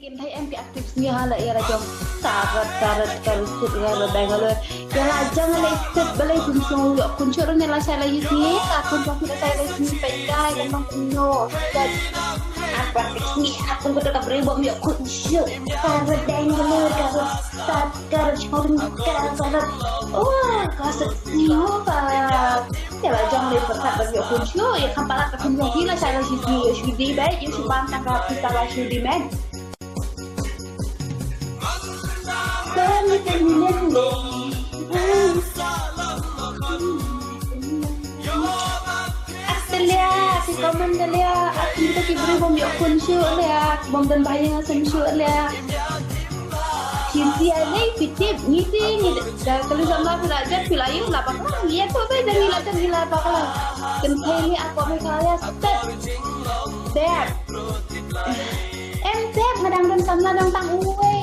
Kim thấy em cái aktifnya hala ya rajong tarat karusut ya bengalur ya lajang ala ikut balai kuncung kuncur ni lah saya lagi ni akun pasti saya lagi ni pekai dan mengkuno dan apa ni akun betul tak beri bom ya kuncur tarat bengalur karut start karut chorin karut kasut ni ya lajang le perkat bagi kuncur ya kampalat kuncur ni lah saya lagi ni shudi baik ya subang tangkap kita lah shudi men Australia, si komen Australia, aku kita kibri bom yuk kunsur Australia, bom dan bayang asam sur Australia. Cinti ani pitip meeting, dah kalau sama aku dah pilayu lah bakal, ya tu apa dah gila bakal. Kenapa ni aku mereka step, step. Em ngadang dan sama dang tang uwe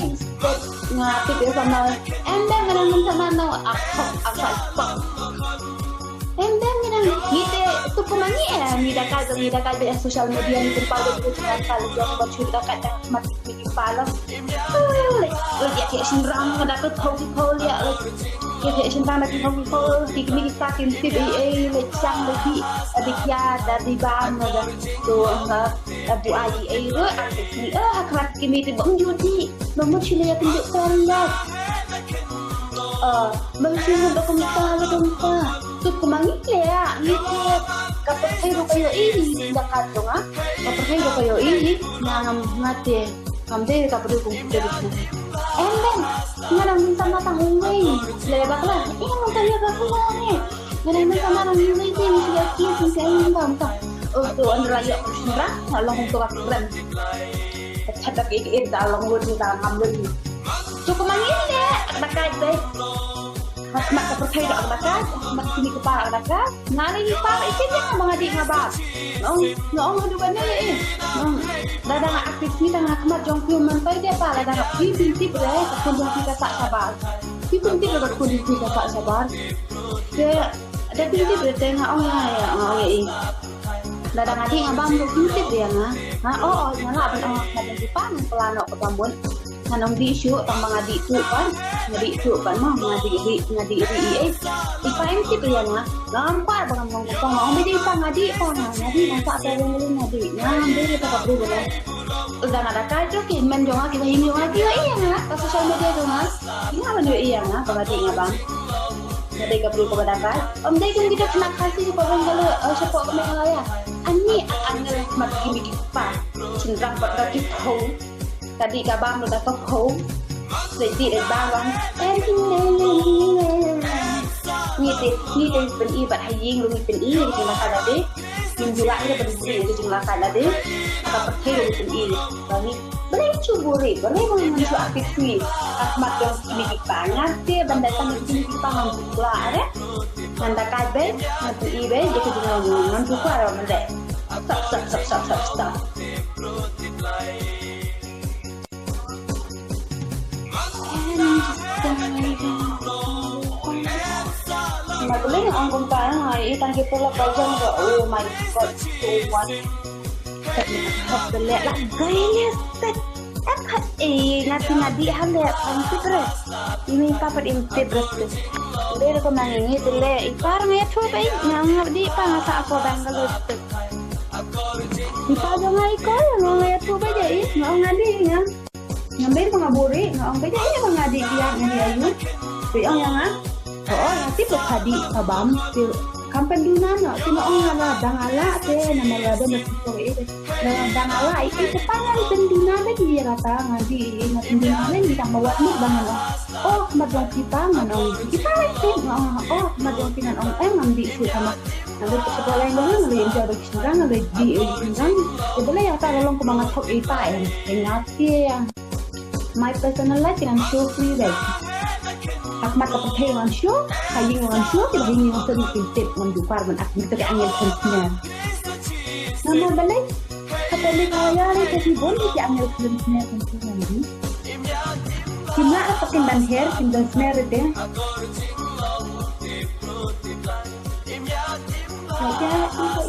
ngapit ya sama endang ngadang dan sama no apa endang ngadang ngite tu kemangi ngida kaje social media ni terpalu tu kalau dia buat cerita kata mati di palam dia kayak sinram kada ke kau dia kayak sinram lagi kau di kini kita tip lecang lagi adik ya dari bang ada tu Abu Ayi itu aktif ni akhirat kini tu bang judi nomor cile ya tunjukkan lah mengsimu dokumentasi tu kemangi ya gitu kapal kayo ini dekat dong kapal kayo ini nang mati kamde kapal kung terus endem ngarang sama tangungay lebak lah mau tanya aku ni ngarang sama tangungay ni siapa sih entah tu anraya kusra long untuk akhiran kata ke dalam wujud dalam wujud cukup mangin deh dekat deh mak kepercayaan doa dekat mak sini kepala dekat ngari kepala itu dia mengadik ngabat ngong ada banyak ya dah aktif ni dah akmat jongkyu mentai dia pala dah pinti berai kondisi kita tak sabar pinti dah kondisi kita tak sabar dia ada pinti bertengah ya dah ngadik ngabam tu pinti dia nyala apa ngadik depan pelano petambun kanong di isu tambang adik tu kan mah ngadik ipa MC tu ya nampak bang ngomong mau beda ipa ngadik nampak ada yang lain ngadik ngambil kita kabur boleh udah ada kajo ke men jonga kita ini lagi iya ke sosial media tu ini apa dia iya bang ngadik ngabang ngadik kabur ke badakan dai kan kita kena kasih kepada kalau support ke mereka ya ani angel mat gini kipa cinta pada kita tadi kabam udah kau sedih bawang ni pen ibat haying lu pen i di masalah deh minjula ini berdiri di masalah deh apa percaya pen i bagi boleh cuburi boleh mengunjuk aktif ni akmat yang ini banyak dia bandatan ini kita menjula ada nanda kabe nanti ibe jadi dengan nanti kuara mende stop Maguling ang kumpara nga itan kita la pajang ga oh my god so what Alhamdulillah lah gaya set ngati hale panti beres ini kapat imti beres dia ko mangingi dile ipar me thobe nang di pa sa ako bangalore di pa jangai ko nang thobe jai nang ngadi yang ngambil mengaburi ngong beda ini mengadi dia ayu yang nanti berhadi kabam kampen dunan ong dangala nama ada itu dangala itu pangan penduna lagi rata ngadi penduna ini ditambah warna banget madong kita manong kita itu madong pinan ngambil itu sama nanti sekolah yang dulu ngeliin jauh sekarang ngeliin di sebenarnya yang tolong kemangat hok ipa yang ngati yang my personal life dengan show free day. Akmat kepercayaan dengan show, haying dengan show, kita haying dengan sedikit tip mendukar menaktif ke angin sensinya. Nama balik, katakan kaya ni kasi boleh ke angin sensinya sensinya ni. Cuma apa kindan hair, kindan snare deh. Saja itu